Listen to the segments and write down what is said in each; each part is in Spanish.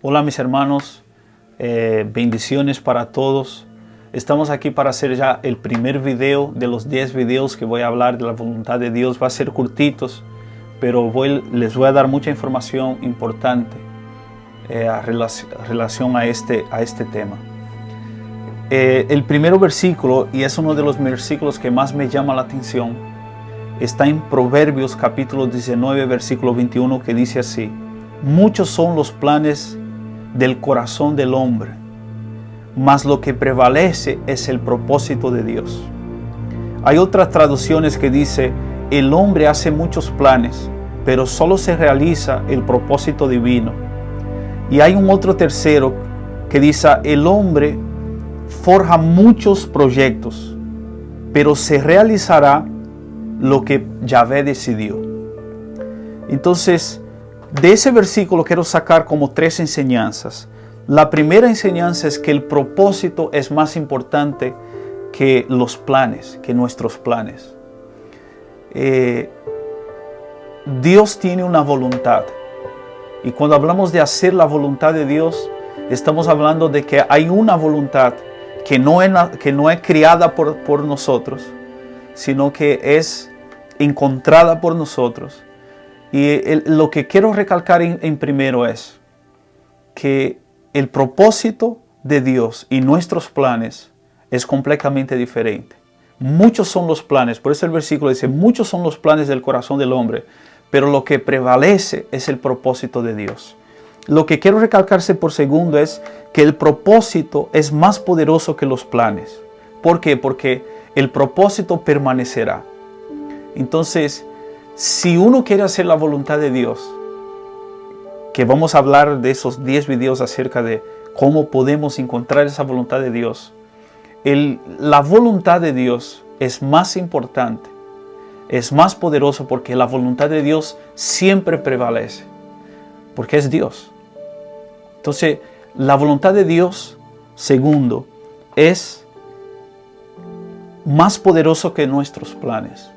Hola mis hermanos, bendiciones para todos. Estamos aquí para hacer ya el primer video de los 10 videos que voy a hablar de la voluntad de Dios. Va a ser cortitos, pero les voy a dar mucha información importante a relación a este tema. El primer versículo, y es uno de los versículos que más me llama la atención, está en Proverbios capítulo 19, versículo 21, que dice así: muchos son los planes del corazón del hombre, mas lo que prevalece es el propósito de Dios. Hay otras traducciones que dice: el hombre hace muchos planes, pero solo se realiza el propósito divino. Y hay un otro tercero que dice: el hombre forja muchos proyectos, pero se realizará lo que Yahvé decidió. Entonces, de ese versículo quiero sacar como 3 enseñanzas. La primera enseñanza es que el propósito es más importante que los planes, que nuestros planes. Dios tiene una voluntad. Y cuando hablamos de hacer la voluntad de Dios, estamos hablando de que hay una voluntad que no es creada por nosotros, sino que es encontrada por nosotros. Y lo que quiero recalcar en primero es que el propósito de Dios y nuestros planes es completamente diferente. Muchos son los planes, por eso el versículo dice: muchos son los planes del corazón del hombre, pero lo que prevalece es el propósito de Dios. Lo que quiero recalcarse por segundo es que el propósito es más poderoso que los planes. ¿Por qué? Porque el propósito permanecerá. Entonces, si uno quiere hacer la voluntad de Dios, que vamos a hablar de esos 10 videos acerca de cómo podemos encontrar esa voluntad de Dios, la voluntad de Dios es más importante, es más poderoso, porque la voluntad de Dios siempre prevalece, porque es Dios. Entonces, la voluntad de Dios, segundo, es más poderoso que nuestros planes.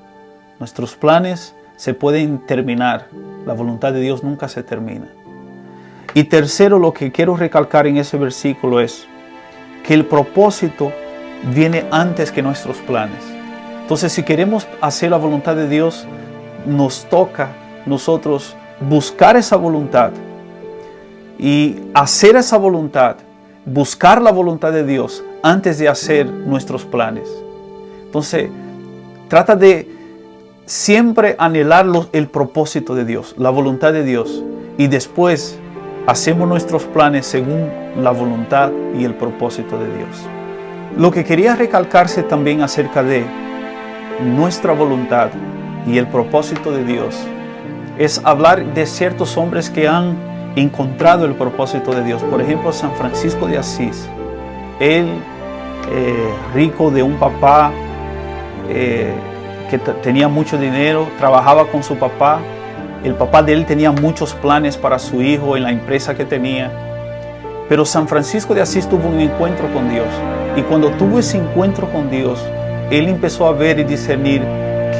Nuestros planes se pueden terminar, la voluntad de Dios nunca se termina. Y tercero, lo que quiero recalcar en ese versículo es que el propósito viene antes que nuestros planes. Entonces, si queremos hacer la voluntad de Dios, nos toca nosotros buscar esa voluntad y hacer esa voluntad, buscar la voluntad de Dios antes de hacer nuestros planes. Entonces, trata de siempre anhelar el propósito de Dios, la voluntad de Dios, y después hacemos nuestros planes según la voluntad y el propósito de Dios. Lo que quería recalcarse también acerca de nuestra voluntad y el propósito de Dios es hablar de ciertos hombres que han encontrado el propósito de Dios. Por ejemplo, San Francisco de Asís. Él, rico de un papá que tenía mucho dinero, trabajaba con su papá. El papá de él tenía muchos planes para su hijo en la empresa que tenía. Pero San Francisco de Asís tuvo un encuentro con Dios. Y cuando tuvo ese encuentro con Dios, él empezó a ver y discernir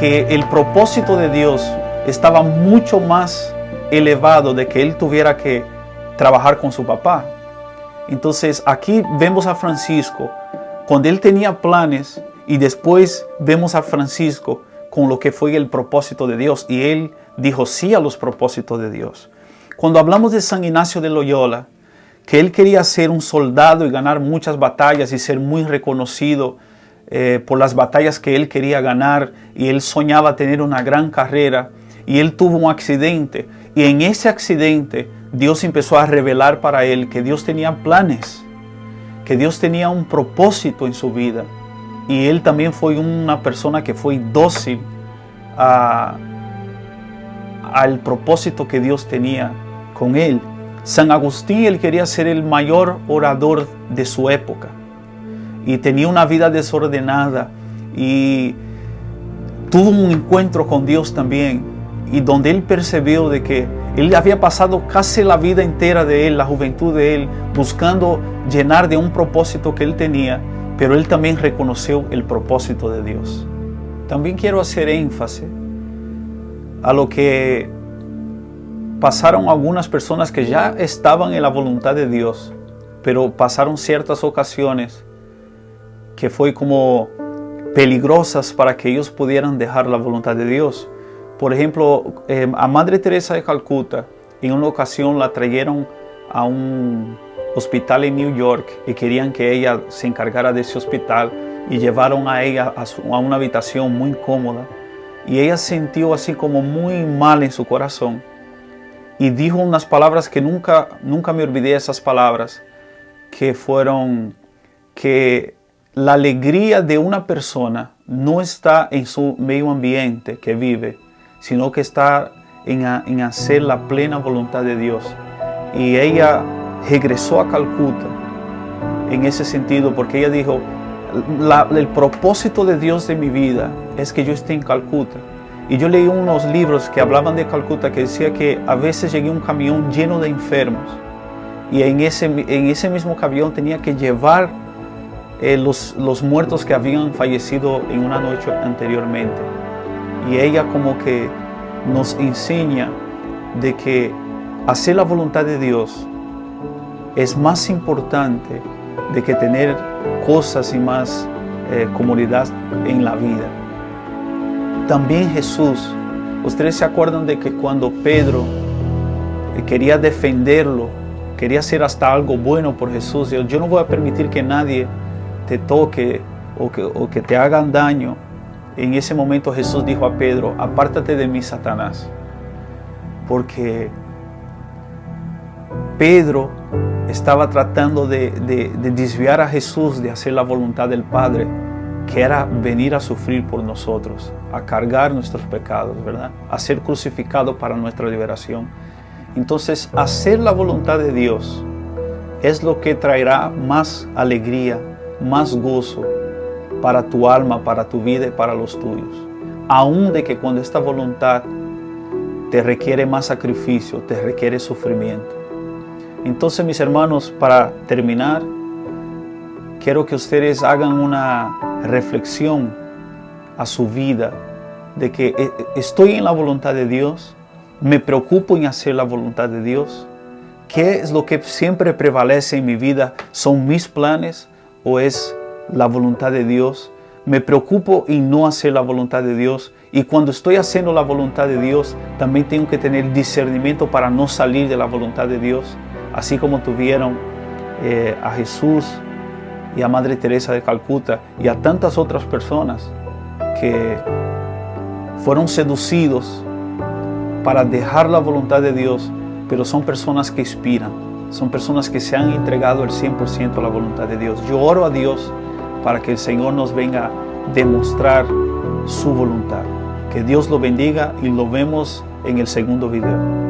que el propósito de Dios estaba mucho más elevado de que él tuviera que trabajar con su papá. Entonces aquí vemos a Francisco cuando él tenía planes, y después vemos a Francisco con lo que fue el propósito de Dios, y él dijo sí a los propósitos de Dios. Cuando hablamos de San Ignacio de Loyola, que él quería ser un soldado y ganar muchas batallas y ser muy reconocido por las batallas que él quería ganar, y él soñaba tener una gran carrera, y él tuvo un accidente, y en ese accidente Dios empezó a revelar para él que Dios tenía planes, que Dios tenía un propósito en su vida. Y él también fue una persona que fue dócil al propósito que Dios tenía con él. San Agustín, él quería ser el mayor orador de su época. Y tenía una vida desordenada. Y tuvo un encuentro con Dios también. Y donde él percibió de que él había pasado casi la vida entera de él, la juventud de él, buscando llenar de un propósito que él tenía. Pero él también reconoció el propósito de Dios. También quiero hacer énfasis a lo que pasaron algunas personas que ya estaban en la voluntad de Dios, pero pasaron ciertas ocasiones que fue como peligrosas para que ellos pudieran dejar la voluntad de Dios. Por ejemplo, a Madre Teresa de Calcuta, en una ocasión la trajeron a un hospital en New York y querían que ella se encargara de ese hospital, y llevaron a ella a una habitación muy cómoda, y ella sintió así como muy mal en su corazón y dijo unas palabras que nunca me olvidé, esas palabras, que fueron que la alegría de una persona no está en su medio ambiente que vive, sino que está en hacer la plena voluntad de Dios. Y ella regresó a Calcuta en ese sentido, porque ella dijo, el propósito de Dios de mi vida es que yo esté en Calcuta. Y yo leí unos libros que hablaban de Calcuta, que decía que a veces llegué un camión lleno de enfermos, y en ese mismo camión tenía que llevar los muertos que habían fallecido en una noche anteriormente. Y ella como que nos enseña de que hacer la voluntad de Dios es más importante de que tener cosas y más comodidad en la vida. También Jesús, ustedes se acuerdan de que cuando Pedro quería defenderlo, quería hacer hasta algo bueno por Jesús, yo no voy a permitir que nadie te toque o que te hagan daño. En ese momento Jesús dijo a Pedro, apártate de mí, Satanás, porque Pedro estaba tratando de desviar a Jesús de hacer la voluntad del Padre, que era venir a sufrir por nosotros, a cargar nuestros pecados, ¿verdad? A ser crucificado para nuestra liberación. Entonces, hacer la voluntad de Dios es lo que traerá más alegría, más gozo para tu alma, para tu vida y para los tuyos. Aún de que cuando esta voluntad te requiere más sacrificio, te requiere sufrimiento. Entonces, mis hermanos, para terminar, quiero que ustedes hagan una reflexión a su vida de que estoy en la voluntad de Dios, me preocupo en hacer la voluntad de Dios. ¿Qué es lo que siempre prevalece en mi vida? ¿Son mis planes o es la voluntad de Dios? Me preocupo en no hacer la voluntad de Dios, y cuando estoy haciendo la voluntad de Dios, también tengo que tener discernimiento para no salir de la voluntad de Dios, así como tuvieron a Jesús y a Madre Teresa de Calcuta y a tantas otras personas que fueron seducidos para dejar la voluntad de Dios, pero son personas que inspiran, son personas que se han entregado el 100% a la voluntad de Dios. Yo oro a Dios para que el Señor nos venga a demostrar su voluntad. Que Dios lo bendiga, y lo vemos en el segundo video.